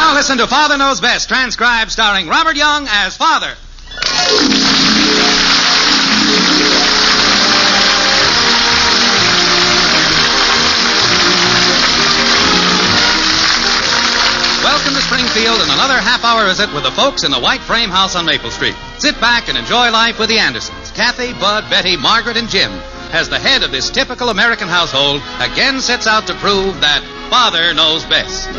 Now listen to Father Knows Best, transcribed starring Robert Young as Father. Welcome to Springfield and another half-hour visit with the folks in the white frame house on Maple Street. Sit back and enjoy life with the Andersons. Kathy, Bud, Betty, Margaret, and Jim, as the head of this typical American household, again sets out to prove that Father knows best.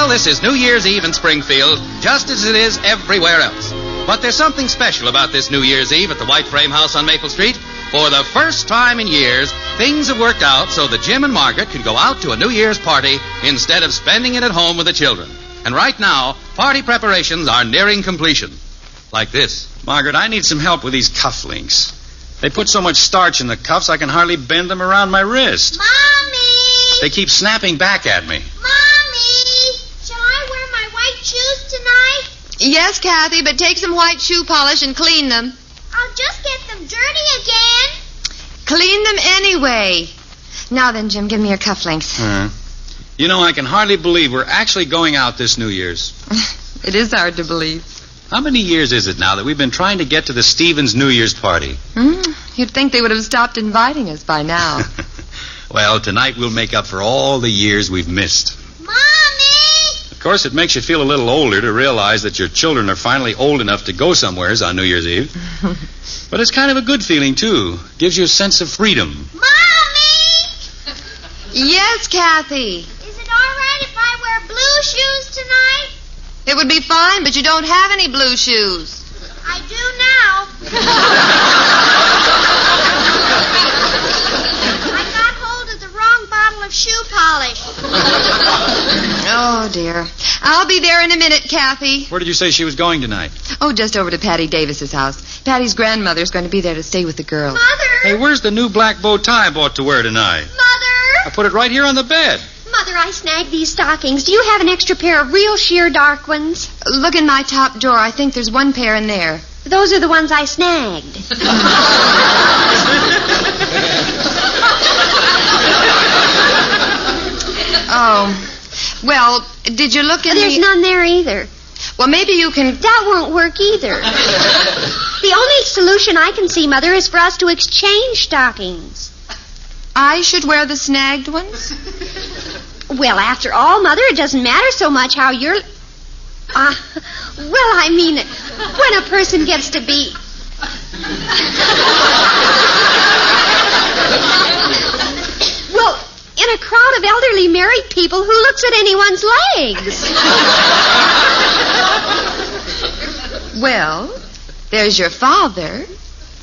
This is New Year's Eve in Springfield, just as it is everywhere else. But there's something special about this New Year's Eve at the White Frame House on Maple Street. For the first time in years, things have worked out so that Jim and Margaret can go out to a New Year's party instead of spending it at home with the children. And right now, party preparations are nearing completion. Like this. Margaret, I need some help with these cufflinks. They put so much starch in the cuffs, I can hardly bend them around my wrist. Mommy! They keep snapping back at me. Shoes tonight? Yes, Kathy, but take some white shoe polish and clean them. I'll just get them dirty again. Clean them anyway. Now then, Jim, give me your cufflinks. You know, I can hardly believe we're actually going out this New Year's. It is hard to believe. How many years is it now that we've been trying to get to the Stevens New Year's party? You'd think they would have stopped inviting us by now. Well, tonight we'll make up for all the years we've missed. Of course, it makes you feel a little older to realize that your children are finally old enough to go somewheres on New Year's Eve. But it's kind of a good feeling, too. Gives you a sense of freedom. Mommy! Yes, Kathy? Is it all right if I wear blue shoes tonight? It would be fine, but you don't have any blue shoes. I do now. I got hold of the wrong bottle of shoe polish. Oh, dear. I'll be there in a minute, Kathy. Where did you say she was going tonight? Oh, just over to Patty Davis's house. Patty's grandmother's going to be there to stay with the girls. Mother! Hey, where's the new black bow tie I bought to wear tonight? Mother! I put it right here on the bed. Mother, I snagged these stockings. Do you have an extra pair of real sheer dark ones? Look in my top drawer. I think there's one pair in there. Those are the ones I snagged. Oh. Well, did you look in There's none there either. Well, maybe you can... That won't work either. The only solution I can see, Mother, is for us to exchange stockings. I should wear the snagged ones? Well, after all, Mother, it doesn't matter so much how you're... well, I mean, when a person gets to be... Well, in a crowd of elderly married people, who looks at anyone's legs? Well, there's your father,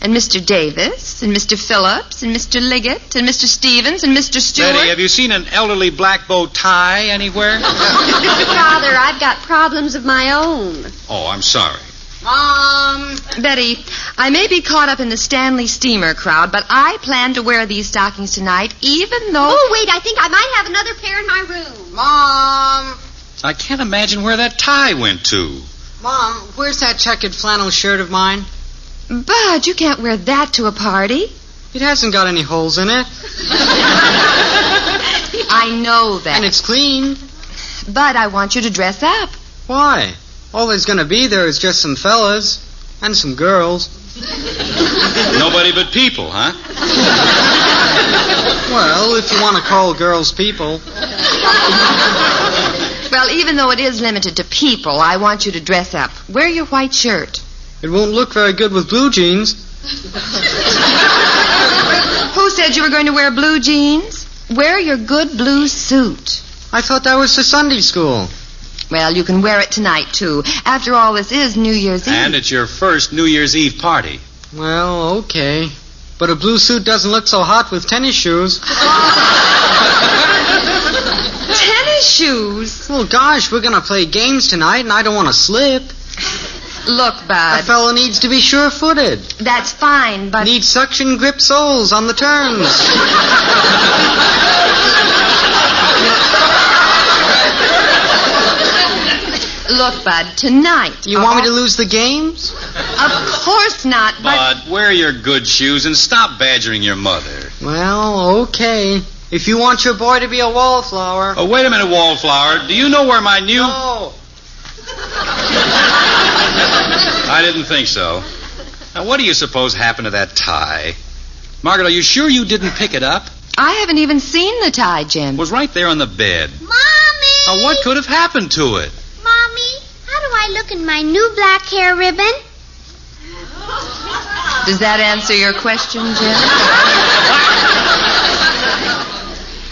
and Mr. Davis, and Mr. Phillips, and Mr. Liggett, and Mr. Stevens, and Mr. Stewart. Betty, have you seen an elderly black bow tie anywhere? Father, I've got problems of my own. Oh, I'm sorry. Mom! Betty, I may be caught up in the Stanley Steamer crowd, but I plan to wear these stockings tonight, even though... Oh, wait, I think I might have another pair in my room. Mom! I can't imagine where that tie went to. Mom, where's that checkered flannel shirt of mine? Bud, you can't wear that to a party. It hasn't got any holes in it. I know that. And it's clean. But I want you to dress up. Why? All there's going to be there is just some fellas and some girls. Nobody but people, huh? Well, if you want to call girls people. Well, even though it is limited to people, I want you to dress up. Wear your white shirt. It won't look very good with blue jeans. Who said you were going to wear blue jeans? Wear your good blue suit. I thought that was for Sunday school. Well, you can wear it tonight, too. After all, this is New Year's Eve. And it's your first New Year's Eve party. Well, okay. But a blue suit doesn't look so hot with tennis shoes. Tennis shoes? Well, gosh, we're going to play games tonight, and I don't want to slip. Look, Bud. A fellow needs to be sure-footed. That's fine, but... Needs suction grip soles on the turns. Look, Bud, tonight... You want me to lose the games? Of course not, but... Bud, wear your good shoes and stop badgering your mother. Well, okay. If you want your boy to be a wallflower... Oh, wait a minute, Wallflower. Do you know where my new... No. I didn't think so. Now, what do you suppose happened to that tie? Margaret, are you sure you didn't pick it up? I haven't even seen the tie, Jim. It was right there on the bed. Mommy! Now, what could have happened to it? Mommy, how do I look in my new black hair ribbon? Does that answer your question, Jim?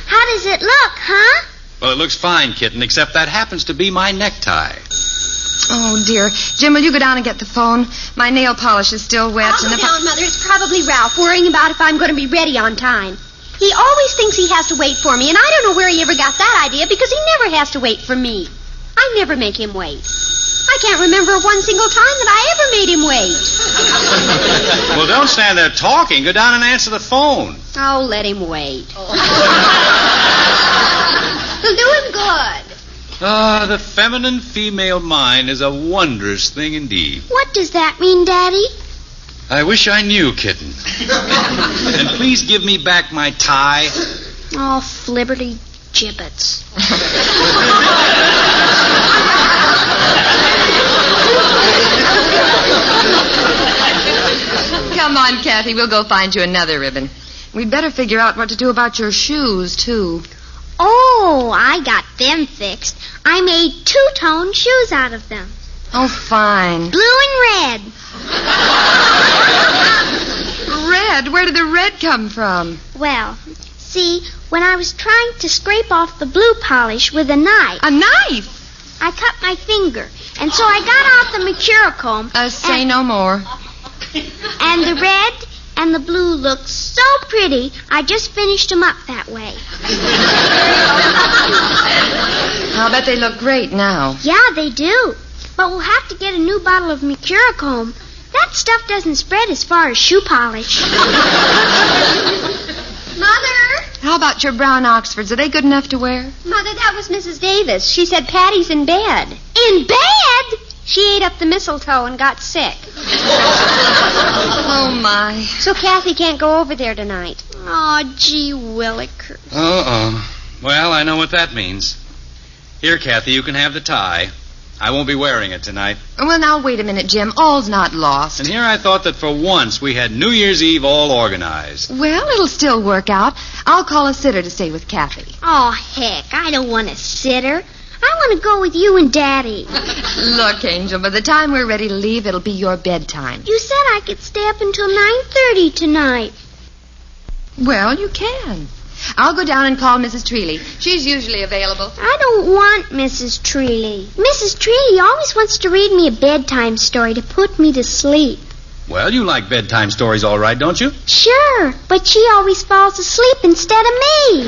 How does it look, huh? Well, it looks fine, kitten, except that happens to be my necktie. Oh, dear. Jim, will you go down and get the phone? My nail polish is still wet. I'll go down, Mother. It's probably Ralph worrying about if I'm going to be ready on time. He always thinks he has to wait for me, and I don't know where he ever got that idea because he never has to wait for me. I never make him wait. I can't remember one single time that I ever made him wait. Well, don't stand there talking. Go down and answer the phone. Oh, let him wait. He'll do him good. Ah, the feminine female mind is a wondrous thing indeed. What does that mean, Daddy? I wish I knew, kitten. And please give me back my tie. Oh, flibberty gibbets. Come on, Kathy. We'll go find you another ribbon. We'd better figure out what to do about your shoes, too. Oh, I got them fixed. I made two-tone shoes out of them. Oh, fine. Blue and red. Red? Where did the red come from? Well, see, when I was trying to scrape off the blue polish with a knife... A knife? I cut my finger, and so I got out the mercurochrome... Say no more. And the red and the blue looked so pretty, I just finished them up that way. I'll bet they look great now. Yeah, they do. But we'll have to get a new bottle of mercurochrome. That stuff doesn't spread as far as shoe polish. Mother! How about your brown Oxfords? Are they good enough to wear? Mother, that was Mrs. Davis. She said Patty's in bed. In bed? She ate up the mistletoe and got sick. Oh, my. So Kathy can't go over there tonight. Oh, gee willikers. Well, I know what that means. Here, Kathy, you can have the tie. I won't be wearing it tonight. Well, now, wait a minute, Jim. All's not lost. And here I thought that for once we had New Year's Eve all organized. Well, it'll still work out. I'll call a sitter to stay with Kathy. Oh, heck, I don't want a sitter. I want to go with you and Daddy. Look, Angel, by the time we're ready to leave, it'll be your bedtime. You said I could stay up until 9:30 tonight. Well, you can. I'll go down and call Mrs. Treeley. She's usually available. I don't want Mrs. Treeley. Mrs. Treeley always wants to read me a bedtime story to put me to sleep. Well, you like bedtime stories all right, don't you? Sure, but she always falls asleep instead of me.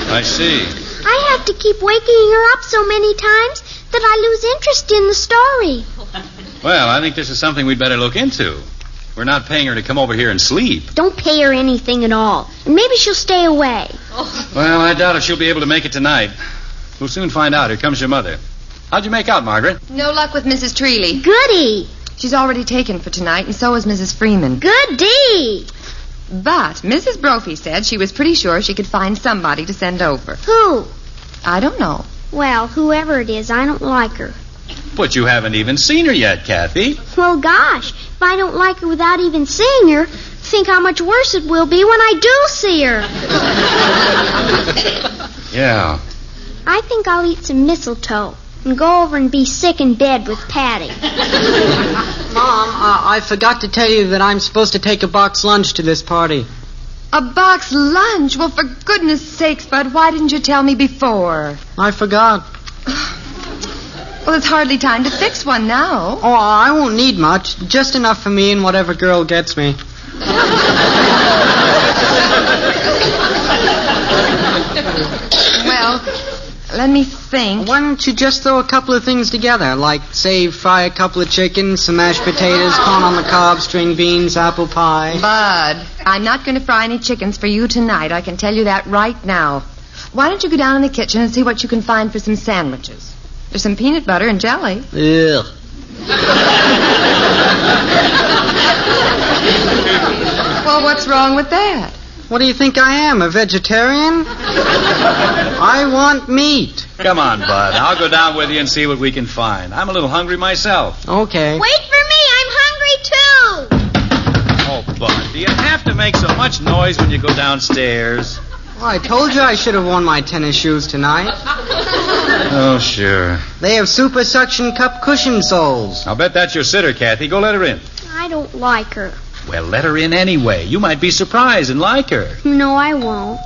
I see. I have to keep waking her up so many times that I lose interest in the story. Well, I think this is something we'd better look into. We're not paying her to come over here and sleep. Don't pay her anything at all, and maybe she'll stay away. Well, I doubt if she'll be able to make it tonight. We'll soon find out. Here comes your mother. How'd you make out, Margaret? No luck with Mrs. Treeley. Goody. She's already taken for tonight, and so is Mrs. Freeman. Goody. But Mrs. Brophy said she was pretty sure she could find somebody to send over. Who? I don't know. Well, whoever it is, I don't like her. But you haven't even seen her yet, Kathy. Well, gosh, if I don't like her without even seeing her, think how much worse it will be when I do see her. Yeah. I think I'll eat some mistletoe and go over and be sick in bed with Patty. Mom, I forgot to tell you that I'm supposed to take a box lunch to this party. A box lunch? Well, for goodness sakes, Bud, why didn't you tell me before? I forgot. Well, it's hardly time to fix one now. Oh, I won't need much. Just enough for me and whatever girl gets me. Well, Let me think. Why don't you just throw a couple of things together, like, say, fry a couple of chickens, some mashed potatoes, corn on the cob, string beans, apple pie. Bud, I'm not going to fry any chickens for you tonight. I can tell you that right now. Why don't you go down in the kitchen and see what you can find for some sandwiches? There's some peanut butter and jelly. Ugh. Well, what's wrong with that? What do you think I am, a vegetarian? I want meat. Come on, Bud. I'll go down with you and see what we can find. I'm a little hungry myself. Okay. Wait for me. I'm hungry, too. Oh, Bud, do you have to make so much noise when you go downstairs? Well, I told you I should have worn my tennis shoes tonight. Oh, sure. They have super suction cup cushion soles. I'll bet that's your sitter, Kathy. Go let her in. I don't like her. Well, let her in anyway. You might be surprised and like her. No, I won't.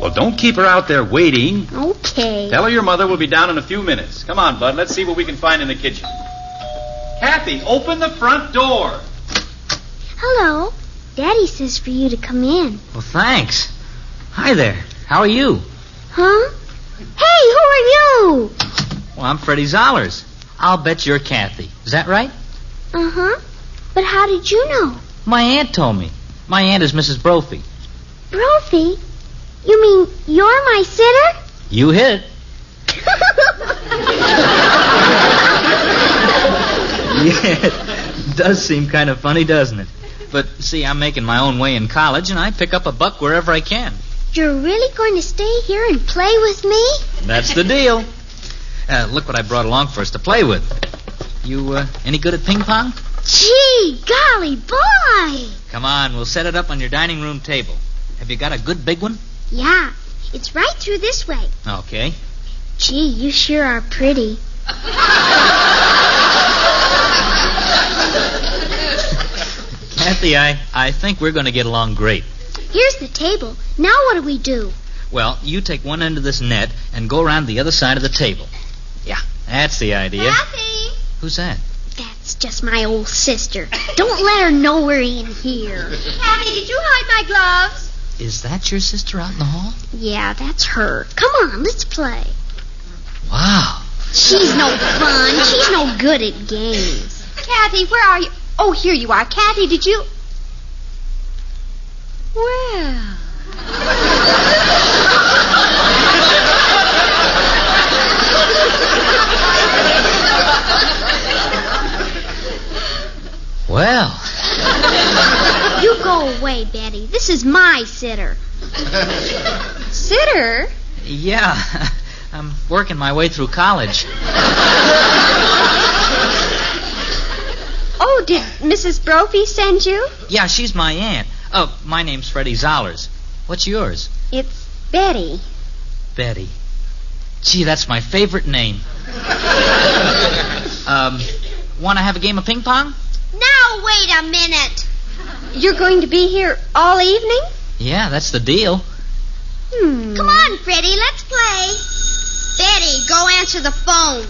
Well, don't keep her out there waiting. Okay. Tell her your mother will be down in a few minutes. Come on, Bud. Let's see what we can find in the kitchen. Kathy, open the front door. Hello. Daddy says for you to come in. Well, thanks. Hi there. How are you? Huh? Hey, who are you? Well, I'm Freddie Zollers. I'll bet you're Kathy. Is that right? Uh-huh. But how did you know? My aunt told me. My aunt is Mrs. Brophy. Brophy? You mean you're my sitter? You hit it. Yeah, it does seem kind of funny, doesn't it? But, see, I'm making my own way in college, and I pick up a buck wherever I can. You're really going to stay here and play with me? That's the deal. Look what I brought along for us to play with. You, any good at ping pong? Gee, golly, boy! Come on, we'll set it up on your dining room table. Have you got a good big one? Yeah, it's right through this way. Okay. Gee, you sure are pretty. Kathy, I think we're going to get along great. Here's the table. Now what do we do? Well, you take one end of this net and go around the other side of the table. Yeah, that's the idea. Kathy! Who's that? That's just my old sister. Don't let her know we're in here. Kathy, did you hide my gloves? Is that your sister out in the hall? Yeah, that's her. Come on, let's play. Wow. She's no fun. She's no good at games. Kathy, where are you? Oh, here you are. Kathy, did you... Well... Well. You go away, Betty. This is my sitter. Sitter? Yeah, I'm working my way through college. Oh, did Mrs. Brophy send you? Yeah, she's my aunt. Oh, my name's Freddie Zollers. What's yours? It's Betty. Betty. Gee, that's my favorite name. Want to have a game of ping pong? Now, wait a minute. You're going to be here all evening? Yeah, that's the deal. Come on, Freddie, let's play. Betty, go answer the phone.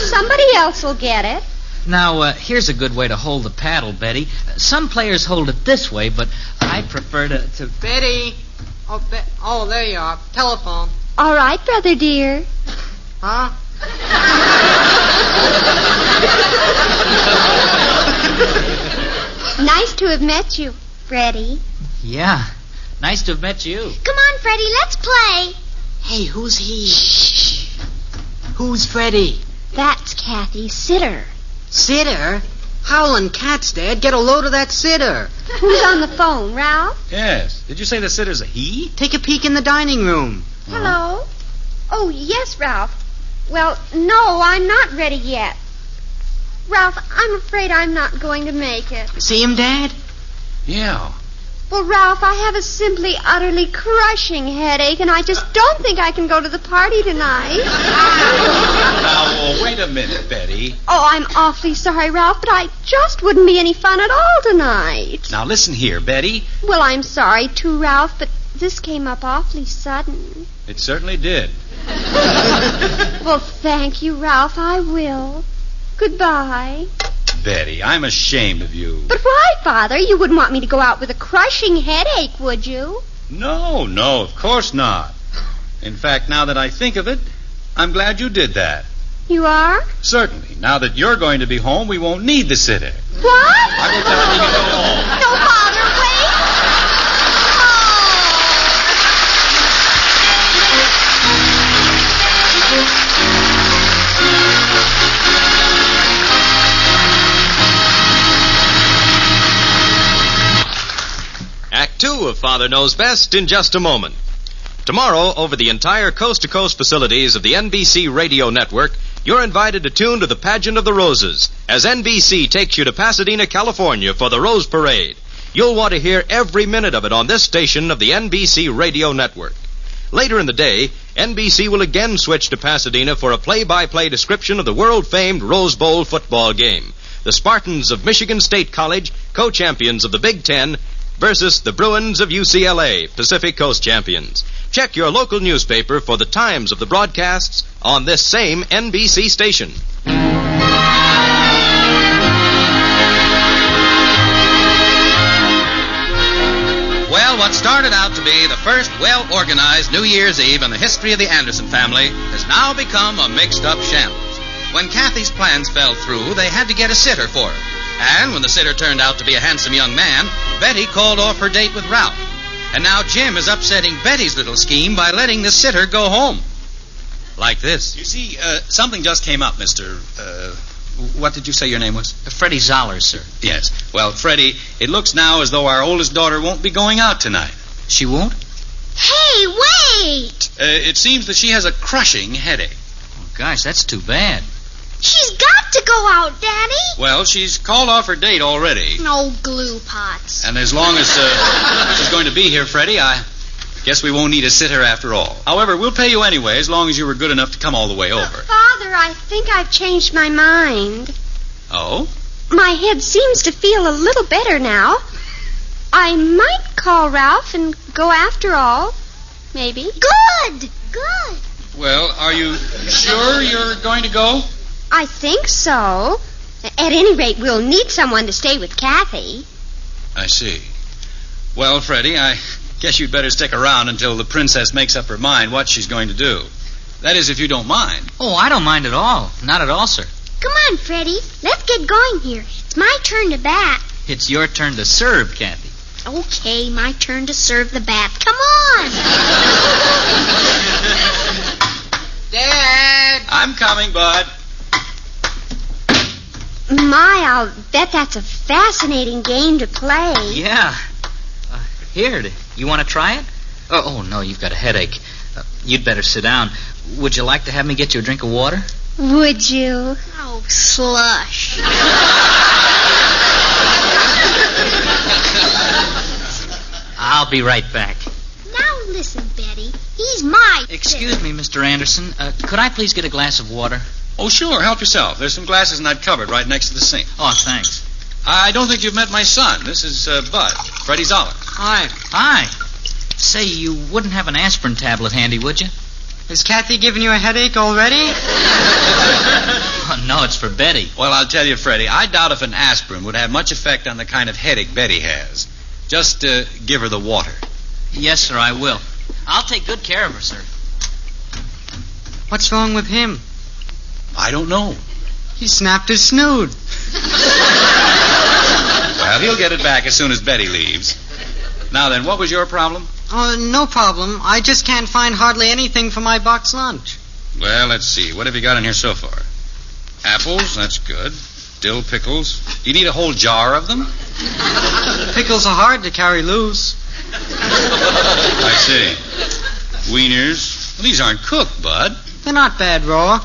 Somebody else will get it. Now, here's a good way to hold the paddle, Betty. Some players hold it this way, but I prefer to... Betty! Oh, there you are. Telephone. All right, brother dear. Huh? Nice to have met you, Freddie. Yeah, nice to have met you. Come on, Freddie, let's play. Hey, who's he? Shh. Who's Freddie? That's Kathy's sitter. Sitter? Howlin' cats, Dad. Get a load of that sitter. Who's on the phone, Ralph? Yes. Did you say the sitter's a he? Take a peek in the dining room. Hello? Oh, yes, Ralph. Well, no, I'm not ready yet. Ralph, I'm afraid I'm not going to make it. See him, Dad? Yeah. Well, Ralph, I have a simply, utterly crushing headache, and I just don't think I can go to the party tonight. Now, wait a minute, Betty. Oh, I'm awfully sorry, Ralph, but I just wouldn't be any fun at all tonight. Now, listen here, Betty. Well, I'm sorry, too, Ralph, but this came up awfully sudden. It certainly did. Well, thank you, Ralph, I will. Goodbye. Betty, I'm ashamed of you. But why, Father? You wouldn't want me to go out with a crushing headache, would you? No, of course not. In fact, now that I think of it, I'm glad you did that. You are? Certainly. Now that you're going to be home, we won't need the sitter. What? I will tell her you can go home. No, Father, wait. Act 2 of Father Knows Best in just a moment. Tomorrow, over the entire coast-to-coast facilities of the NBC Radio Network, you're invited to tune to the Pageant of the Roses as NBC takes you to Pasadena, California for the Rose Parade. You'll want to hear every minute of it on this station of the NBC Radio Network. Later in the day, NBC will again switch to Pasadena for a play-by-play description of the world-famed Rose Bowl football game. The Spartans of Michigan State College, co-champions of the Big Ten, versus the Bruins of UCLA, Pacific Coast champions. Check your local newspaper for the times of the broadcasts on this same NBC station. Well, what started out to be the first well-organized New Year's Eve in the history of the Anderson family has now become a mixed-up shambles. When Kathy's plans fell through, they had to get a sitter for her. And when the sitter turned out to be a handsome young man, Betty called off her date with Ralph. And now Jim is upsetting Betty's little scheme by letting the sitter go home. Like this. You see, something just came up, Mr. What did you say your name was? Freddie Zollers, sir. Yes. Well, Freddie, it looks now as though our oldest daughter won't be going out tonight. She won't? Hey, wait! It seems that she has a crushing headache. Oh, gosh, that's too bad. She's got to go out, Daddy. Well, she's called off her date already. No glue pots. And as long as she's going to be here, Freddie, I guess we won't need a sitter after all. However, we'll pay you anyway as long as you were good enough to come all the way over. Father, I think I've changed my mind. Oh? My head seems to feel a little better now. I might call Ralph and go after all. Maybe. Good! Good! Well, are you sure you're going to go? I think so. At any rate, we'll need someone to stay with Kathy. I see. Well, Freddie, I guess you'd better stick around until the princess makes up her mind what she's going to do. That is, if you don't mind. Oh, I don't mind at all. Not at all, sir. Come on, Freddie. Let's get going here. It's my turn to bat. It's your turn to serve, Kathy. Okay, my turn to serve the bat. Come on! Dad! I'm coming, Bud. My, I'll bet that's a fascinating game to play. Yeah. Here, you want to try it? Oh, no, you've got a headache. You'd better sit down. Would you like to have me get you a drink of water? Would you? Oh, slush. I'll be right back. Now listen, Betty. He's my Excuse me, Mr. Anderson. Could I please get a glass of water? Oh, sure. Help yourself. There's some glasses in that cupboard right next to the sink. Oh, thanks. I don't think you've met my son. This is Bud, Freddie Zoller. Hi. Hi. Say, you wouldn't have an aspirin tablet handy, would you? Has Kathy given you a headache already? Oh, no, it's for Betty. Well, I'll tell you, Freddie, I doubt if an aspirin would have much effect on the kind of headache Betty has. Just give her the water. Yes, sir, I will. I'll take good care of her, sir. What's wrong with him? I don't know. He snapped his snoot. Well, he'll get it back as soon as Betty leaves. Now then, what was your problem? Oh, no problem. I just can't find hardly anything for my box lunch. Well, let's see. What have you got in here so far? Apples, that's good. Dill pickles. Do you need a whole jar of them? Pickles are hard to carry loose. I see. Wieners. Well, these aren't cooked, Bud. They're not bad raw.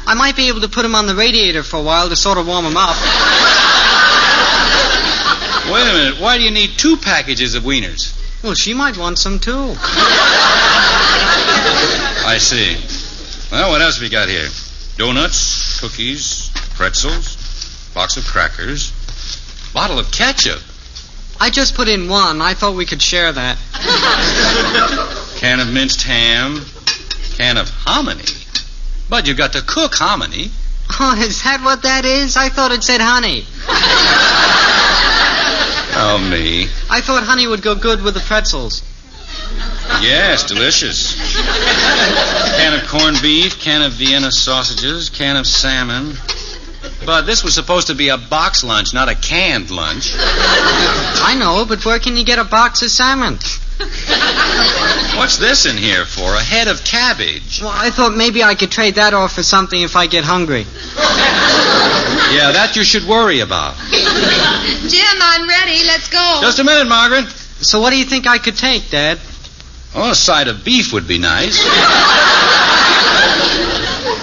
I might be able to put them on the radiator for a while to sort of warm them up. Wait a minute. Why do you need 2 packages of wieners? Well, she might want some, too. I see. Well, what else have we got here? Donuts, cookies, pretzels, box of crackers, bottle of ketchup. I just put in 1. I thought we could share that. Can of minced ham, can of hominy. But you got to cook hominy. Oh, is that what that is? I thought it said honey. Oh, me. I thought honey would go good with the pretzels. Yes, delicious. Can of corned beef, can of Vienna sausages, can of salmon. But this was supposed to be a box lunch, not a canned lunch. I know, but where can you get a box of salmon? What's this in here for? A head of cabbage. Well, I thought maybe I could trade that off for something if I get hungry. Yeah, that you should worry about. Jim, I'm ready. Let's go. Just a minute, Margaret. So what do you think I could take, Dad? Oh, a side of beef would be nice.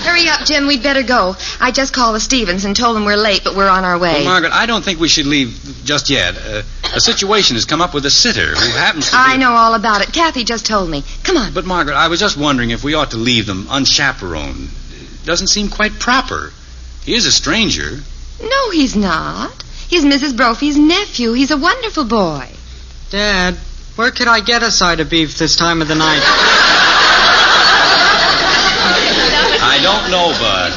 Hurry up, Jim. We'd better go. I just called the Stevens and told them we're late, but we're on our way. Well, Margaret, I don't think we should leave just yet. A situation has come up with a sitter who happens to be... I know all about it. Kathy just told me. Come on. But, Margaret, I was just wondering if we ought to leave them unchaperoned. Doesn't seem quite proper. He is a stranger. No, he's not. He's Mrs. Brophy's nephew. He's a wonderful boy. Dad, where could I get a side of beef this time of the night? I don't know, Bud.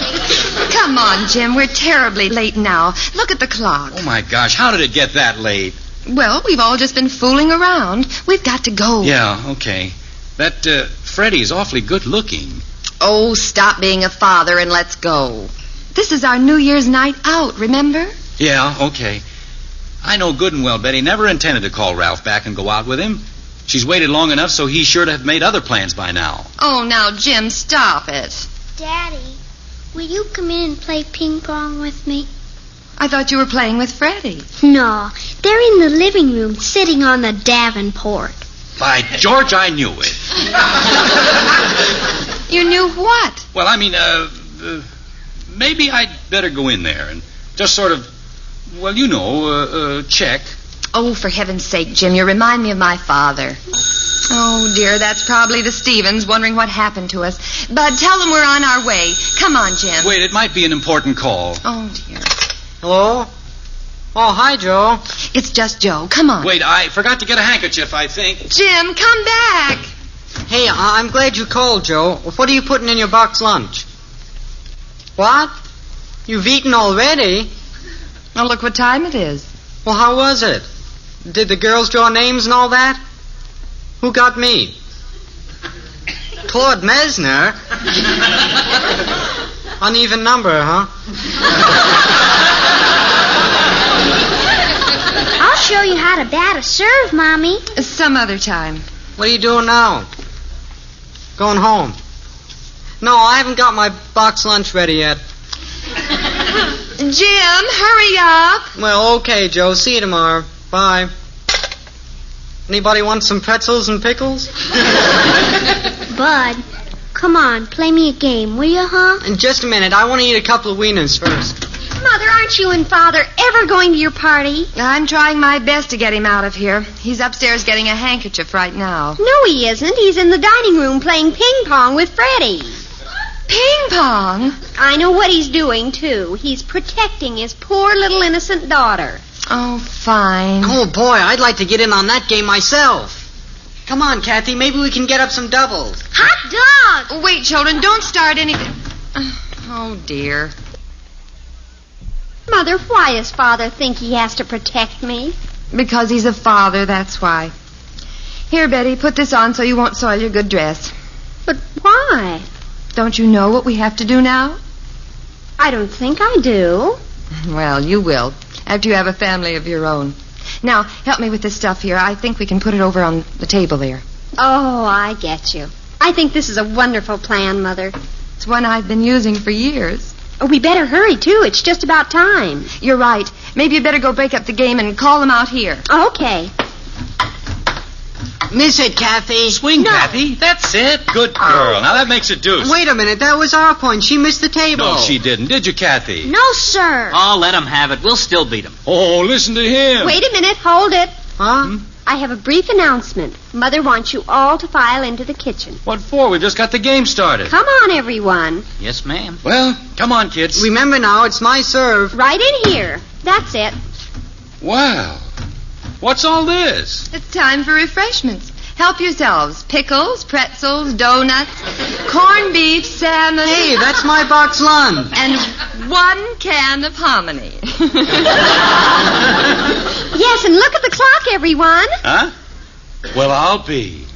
Come on, Jim. We're terribly late now. Look at the clock. Oh, my gosh. How did it get that late? Well, we've all just been fooling around. We've got to go. Yeah, okay. That Freddie's awfully good looking. Oh, stop being a father and let's go. This is our New Year's night out, remember? Yeah, okay. I know good and well Betty never intended to call Ralph back and go out with him. She's waited long enough so he's sure to have made other plans by now. Oh, now, Jim, stop it. Daddy, will you come in and play ping pong with me? I thought you were playing with Freddie. No, they're in the living room sitting on the Davenport. By George, I knew it. You knew what? Well, I mean, maybe I'd better go in there and just sort of, well, you know, check. Oh, for heaven's sake, Jim, you remind me of my father. Oh, dear, that's probably the Stevens wondering what happened to us. Bud, tell them we're on our way. Come on, Jim. Wait, it might be an important call. Oh, dear. Hello? Oh, hi, Joe. It's just Joe. Come on. Wait, I forgot to get a handkerchief, I think. Jim, come back. Hey, I'm glad you called, Joe. What are you putting in your box lunch? What? You've eaten already? Oh, look what time it is. Well, how was it? Did the girls draw names and all that? Who got me? Claude Mesner? Uneven number, huh? I'll show you how to bat a serve, Mommy. Some other time. What are you doing now? Going home? No, I haven't got my box lunch ready yet. Jim, hurry up. Well, okay, Joe. See you tomorrow. Bye. Anybody want some pretzels and pickles? Bud, come on, play me a game, will you, huh? In just a minute. I want to eat a couple of wieners first. Mother, aren't you and Father ever going to your party? I'm trying my best to get him out of here. He's upstairs getting a handkerchief right now. No, he isn't. He's in the dining room playing ping pong with Freddie. Ping pong? I know what he's doing, too. He's protecting his poor little innocent daughter. Oh, fine. Oh, boy, I'd like to get in on that game myself. Come on, Kathy. Maybe we can get up some doubles. Hot dog! Wait, children, don't start anything. Oh, dear. Mother, why does Father think he has to protect me? Because he's a father, that's why. Here, Betty, put this on so you won't soil your good dress. But why? Don't you know what we have to do now? I don't think I do. Well, you will, after you have a family of your own. Now, help me with this stuff here. I think we can put it over on the table there. Oh, I get you. I think this is a wonderful plan, Mother. It's one I've been using for years. Oh, we better hurry, too. It's just about time. You're right. Maybe you better go break up the game and call them out here. Okay. Miss it, Kathy. Swing, Kathy. That's it. Good girl. Now that makes a deuce. Wait a minute. That was our point. She missed the table. No, she didn't. Did you, Kathy? No, sir. Oh, let him have it. We'll still beat him. Oh, listen to him. Wait a minute. Hold it. Huh? I have a brief announcement. Mother wants you all to file into the kitchen. What for? We've just got the game started. Come on, everyone. Yes, ma'am. Well, come on, kids. Remember now, it's my serve. Right in here. That's it. Wow. What's all this? It's time for refreshments. Help yourselves. Pickles, pretzels, donuts, corned beef, salmon. Hey, that's my box lunch. And 1 can of hominy. Yes, and look at the clock, everyone. Huh? Well, I'll be.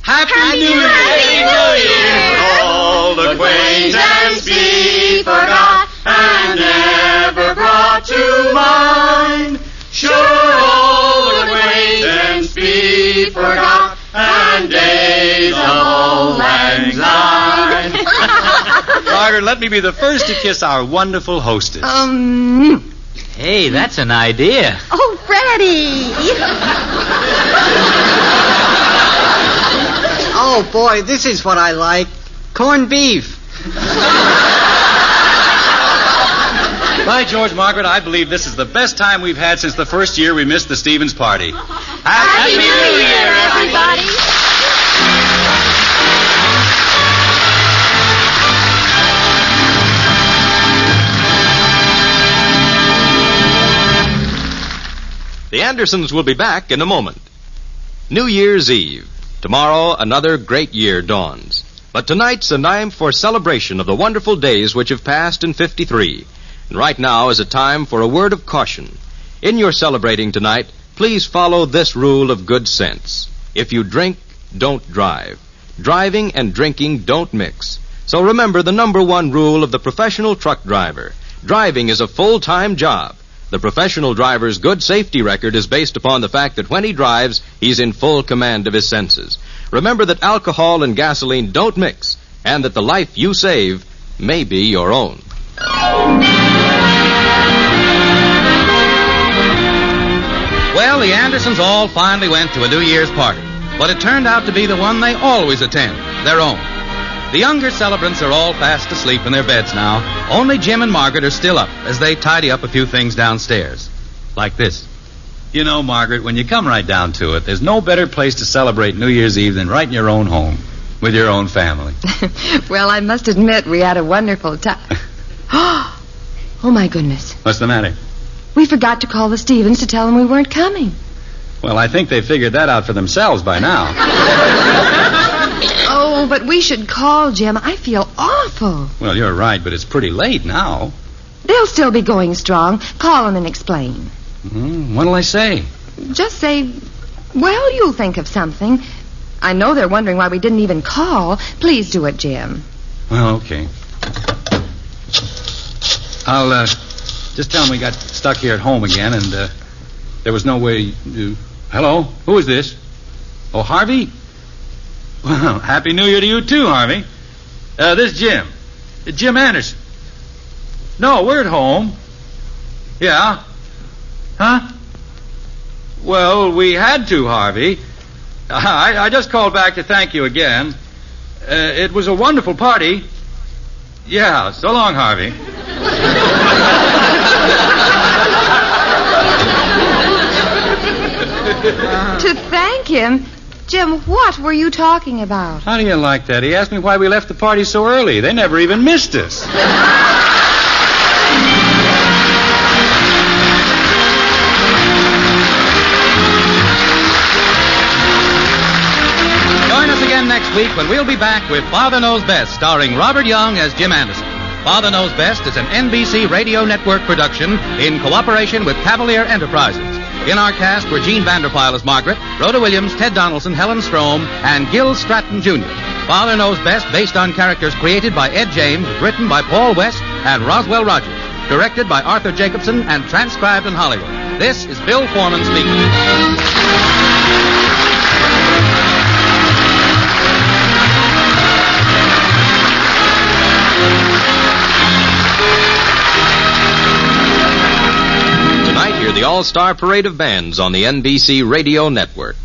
Happy New Year! Happy New Year! All the acquaintance be forgot and never brought to mind. Sure, all acquaintance be forgot and days of old lang syne. Margaret, let me be the first to kiss our wonderful hostess. Hey, that's an idea. Oh, Freddie! Oh, boy, this is what I like. Corned beef. By George, Margaret, I believe this is the best time we've had since the first year we missed the Stevens party. Happy New Year, everybody! The Andersons will be back in a moment. New Year's Eve. Tomorrow, another great year dawns. But tonight's a time for celebration of the wonderful days which have passed in 53. And right now is a time for a word of caution. In your celebrating tonight, please follow this rule of good sense. If you drink, don't drive. Driving and drinking don't mix. So remember the number one rule of the professional truck driver. Driving is a full-time job. The professional driver's good safety record is based upon the fact that when he drives, he's in full command of his senses. Remember that alcohol and gasoline don't mix, and that the life you save may be your own. Well, the Andersons all finally went to a New Year's party, but it turned out to be the one they always attend, their own. The younger celebrants are all fast asleep in their beds now. Only Jim and Margaret are still up as they tidy up a few things downstairs. Like this. You know, Margaret, when you come right down to it, there's no better place to celebrate New Year's Eve than right in your own home, with your own family. Well, I must admit we had a wonderful time. Oh, my goodness. What's the matter? We forgot to call the Stevens to tell them we weren't coming. Well, I think they figured that out for themselves by now. Oh, but we should call, Jim. I feel awful. Well, you're right, but it's pretty late now. They'll still be going strong. Call them and explain. What'll I say? Just say, well, you'll think of something. I know they're wondering why we didn't even call. Please do it, Jim. Well, okay. I'll just tell them we got stuck here at home again, and there was no way to... Hello? Who is this? Oh, Harvey? Well, Happy New Year to you, too, Harvey. This is Jim. Jim Anderson. No, we're at home. Yeah? Huh? Well, we had to, Harvey. I just called back to thank you again. It was a wonderful party. Yeah, so long, Harvey. To thank him? Jim, what were you talking about? How do you like that? He asked me why we left the party so early. They never even missed us. Join us again next week when we'll be back with Father Knows Best, starring Robert Young as Jim Anderson. Father Knows Best is an NBC Radio Network production in cooperation with Cavalier Enterprises. In our cast were Jean Vander Pyl as Margret, Rhoda Williams, Ted Donaldson, Helen Strome, and Gil Stratton, Jr. Father Knows Best, based on characters created by Ed James, written by Paul West and Roswell Rogers, directed by Arthur Jacobson, and transcribed in Hollywood. This is Bill Foreman speaking. The All-Star Parade of Bands on the NBC Radio Network.